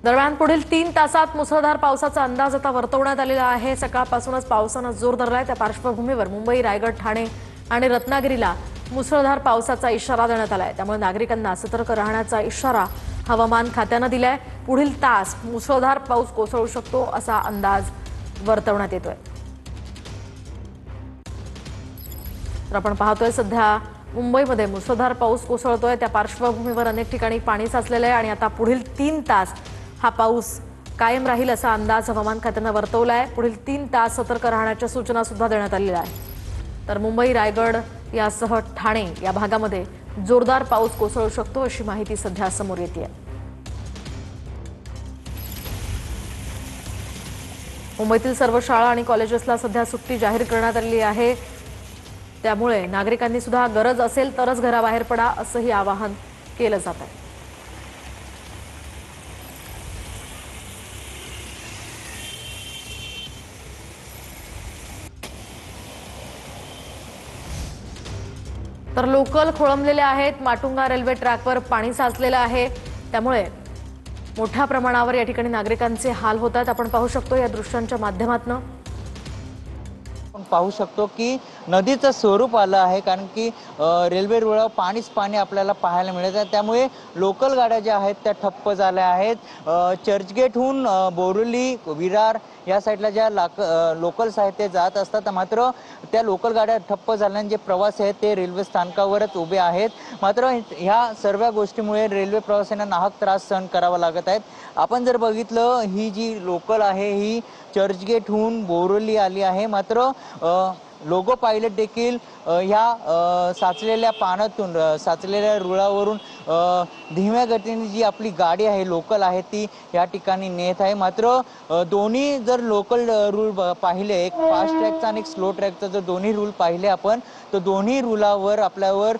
दरम्यान पुढील 3 तासात मुसळधार पावसाचा अंदाज आता वर्तवण्यात आलेला आहे। सकाळपासूनच पावसाने जोर धरलाय। त्या पार्श्वभूमीवर मुंबई, रायगड, ठाणे आणि रत्नागिरीला मुसळधार पावसाचा इशारा देण्यात आलाय। त्यामुळे नागरिकांना सतर्क राहण्याचा इशारा हवामान खात्याने दिलाय। पुढील तास मुसळधार पाऊस कोसळू शकतो असा अंदाज वर्तवण्यात येतोय। तर आपण पाहतोय सध्या मुंबईमध्ये मुसळधार पाऊस कोसळतोय। त्या पार्श्वभूमीवर अनेक ठिकाणी पाणी साचलेलं आहे आणि आता पुढील 3 तास हा पाऊस कायम राहील असा अंदाज हवामान खात्याने वर्तवलाय। पुढील 3 तास सतर्क राहण्याच्या सूचना सुद्धा देण्यात आलेल्या आहेत। तर मुंबई, रायगड यासह ठाणे या भागामध्ये जोरदार पाऊस कोसळू शकतो अशी माहिती सध्या समोर येते। मुंबईतील सर्व शाळा आणि कॉलेजेसला सध्या सुट्टी जाहीर करण्यात आलेली आहे। त्यामुळे नागरिकांनी सुद्धा गरज असेल तरच घराबाहेर पडा असंही आवाहन केलं जात आहे। तर लोकल खोळंबलेले आहेत। माटुंगा रेल्वे ट्रॅकवर पाणी साचलेलं आहे। त्यामुळे मोठ्या प्रमाणावर या ठिकाणी नागरिकांचे हाल होतात। आपण पाहू शकतो या दृश्यांच्या माध्यमातून पाहू शकतो की नदीचं स्वरूप आलं आहे, कारण की रेल्वे रुळावर पाणीच पाणी आपल्याला पाहायला मिळत आहे। त्यामुळे लोकल गाड्या ज्या आहेत त्या ठप्प झाल्या आहेत। चर्चगेटहून बोरिवली, विरार या साईडला ज्या लोकल्स आहेत ते जात असतात, मात्र त्या लोकल गाड्या ठप्प झाल्याने जे प्रवासी आहेत ते रेल्वे स्थानकावरच उभे आहेत। मात्र ह्या सर्व गोष्टीमुळे रेल्वे प्रवाशांना नाहक त्रास सहन करावा लागत आहेत। आपण जर बघितलं, ही जी लोकल आहे ही चर्चगेटहून बोरिवली आली आहे, मात्र लोको पायलट देखील ह्या साचलेल्या पाण्यातून, साचलेल्या रुळावरून धीम्या गतीने जी आपली गाडी आहे, लोकल आहे, ती या ठिकाणी नेत आहे। मात्र दोन्ही जर लोकल रूळ पाहिले, एक फास्ट ट्रॅकचा आणि एक स्लो ट्रॅकचा जर दोन्ही रूळ पाहिले आपण, तर दोन्ही रुळावर आपल्यावर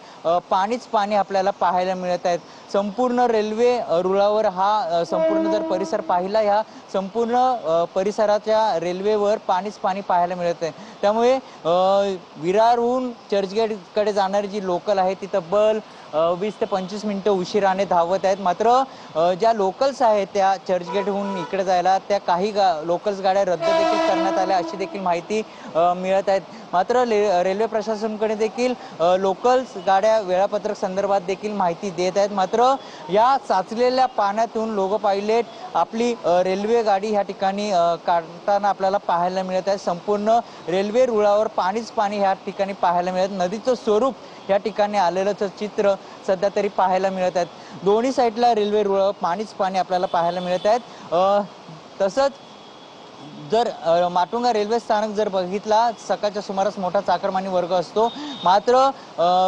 पाणीच पाणी आपल्याला पाहायला मिळत आहेत। संपूर्ण रेल्वे रुळावर हा संपूर्ण जर परिसर पाहिला, ह्या संपूर्ण परिसराच्या रेल्वेवर पाणीच पाणी पाहायला मिळत आहे। त्यामुळे विरारहून चर्चगेटकडे जाणारी जी लोकल आहे ती तब्बल 20 ते 25 मिनिटं उशिराने धावत आहेत। मात्र ज्या लोकल्स आहेत त्या चर्चगेटहून इकडे जायला, त्या काही लोकल्स गाड्या रद्द देखील करण्यात आल्या अशी देखील माहिती मिळत आहेत। मात्र रेल्वे प्रशासनाकडे देखील लोकल्स गाड्या वेळापत्रक संदर्भात देखील माहिती देत आहेत। मात्र या साचलेल्या पाण्यातून लोको पायलट आपली रेल्वे गाडी ह्या ठिकाणी काढताना आपल्याला पाहायला मिळत आहे। संपूर्ण रेल्वे रुळावर पाणीच पाणी ह्या ठिकाणी पाहायला मिळत, नदीचं स्वरूप या ठिकाणी आलेलं चित्र सध्या तरी पाहायला मिळत आहेत। दोन्ही साईडला रेल्वे रुळावर पाणीच पाणी आपल्याला पाहायला मिळत आहेत। तसंच जर माटुंगा रेल्वे स्थानक जर बघितला, सकाळच्या सुमारास मोठा चाकरमानी वर्ग असतो, मात्र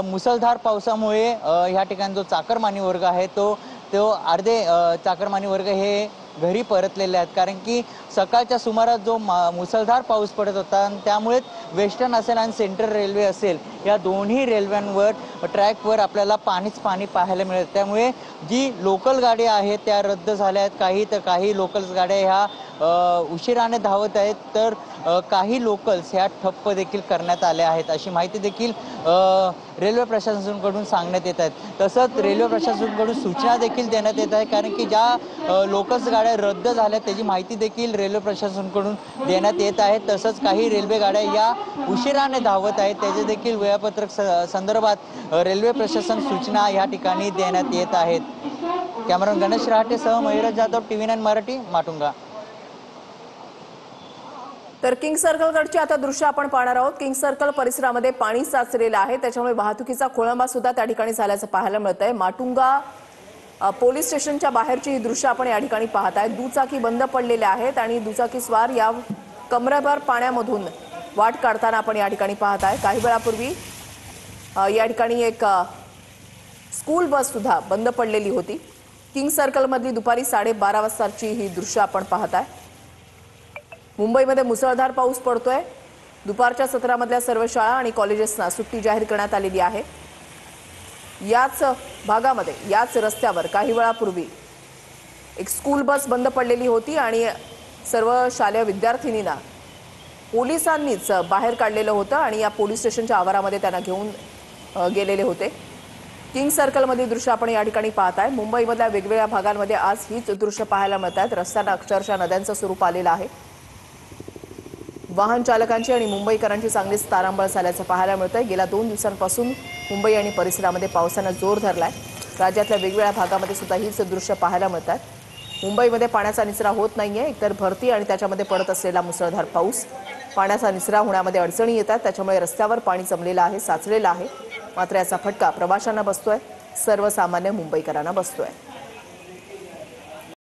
मुसळधार पावसामुळे ह्या ठिकाणी जो चाकरमानी वर्ग आहे तो अर्धे चाकरमानी वर्ग हे घरी परतलेले आहेत, कारण की सकाळच्या सुमारास जो मुसळधार पाऊस पडत होता आणि त्यामुळे वेस्टर्न असेल आणि सेंट्रल रेल्वे असेल या दोन्ही रेल्व्यांवर ट्रॅकवर आपल्याला पाणीच पाणी पाहायला मिळत। त्यामुळे जी लोकल गाड्या आहेत त्या रद्द झाल्या आहेत। काही लोकल्स गाड्या ह्या उशिराने धावत आहेत, तर काही लोकल्स ह्या ठप्प देखील करण्यात आल्या आहेत अशी माहिती देखील रेल्वे प्रशासनाकडून सांगण्यात येत आहेत। तसंच रेल्वे प्रशासनाकडून सूचना देखील देण्यात येत आहे, कारण की ज्या लोकल्स गाड्या रद्द झाल्या त्याची माहिती देखील रेल्वे प्रशासनाकडून देण्यात येत आहे। तसंच काही रेल्वे गाड्या या उशिराने धावत आहेत, त्याचे देखील वेळापत्रक संदर्भात रेल्वे प्रशासन सूचना या ठिकाणी देण्यात येत आहेत। कॅमेरामन गणेश रहाटेसह मयूर जाधव, TV9 मराठी, माटुंगा। तर किंग सर्कलकडची आता दृश्य आपण पाहणार आहोत। किंग सर्कल परिसरामध्ये पाणी साचलेलं आहे, त्याच्यामुळे वाहतुकीचा खोळंबा सुद्धा त्या ठिकाणी झाल्याचं पाहायला मिळतंय। माटुंगा पोलीस स्टेशनच्या बाहेरची ही दृश्य आपण या ठिकाणी पाहताय। दुचाकी बंद पडलेल्या आहेत आणि दुचाकी स्वार या कमरेभर पाण्यामधून वाट काढताना आपण या ठिकाणी पाहताय। काही वेळापूर्वी या ठिकाणी एक स्कूल बस सुद्धा बंद पडलेली होती। किंग सर्कलमधली दुपारी 12:30 वाजताची ही दृश्य आपण पाहताय। मुंबईमध्ये मुसळधार पाऊस पडतोय। दुपारच्या सत्रामधल्या सर्व शाळा आणि कॉलेजेसना सुट्टी जाहीर करण्यात आलेली आहे। याच भागामध्ये, याच रस्त्यावर काही वेळापूर्वी एक स्कूल बस बंद पडलेली होती आणि सर्व शालेय विद्यार्थिनींना पोलिसांनीच बाहेर काढलेलं होतं आणि या पोलीस स्टेशनच्या आवारामध्ये त्यांना घेऊन गेलेले होते। किंग सर्कलमधील दृश्य आपण या ठिकाणी पाहताय। मुंबईमधल्या वेगवेगळ्या भागांमध्ये आज हीच दृश्य पाहायला मिळत आहेत। रस्त्यांना अक्षरशः नद्यांचं स्वरूप आलेलं आहे। वाहन चालकांची आणि मुंबईकरांची चांगलीच तारांबळ झाल्याचं पाहायला मिळतंय। गेल्या 2 दिवसांपासून मुंबई आणि परिसरामध्ये पावसानं जोर धरलाय। राज्यातल्या वेगवेगळ्या भागामध्ये सुद्धा हीच दृश्य पाहायला मिळतात। मुंबईमध्ये पाण्याचा निचरा होत नाहीये, एकतर भरती आणि त्याच्यामध्ये पडत असलेला मुसळधार पाऊस पाण्याचा निचरा होण्यामध्ये अडचणी येतात। त्याच्यामुळे रस्त्यावर पाणी जमलेलं आहे, साचलेलं आहे। मात्र याचा फटका प्रवाशांना बसतोय, सर्वसामान्य मुंबईकरांना बसतोय।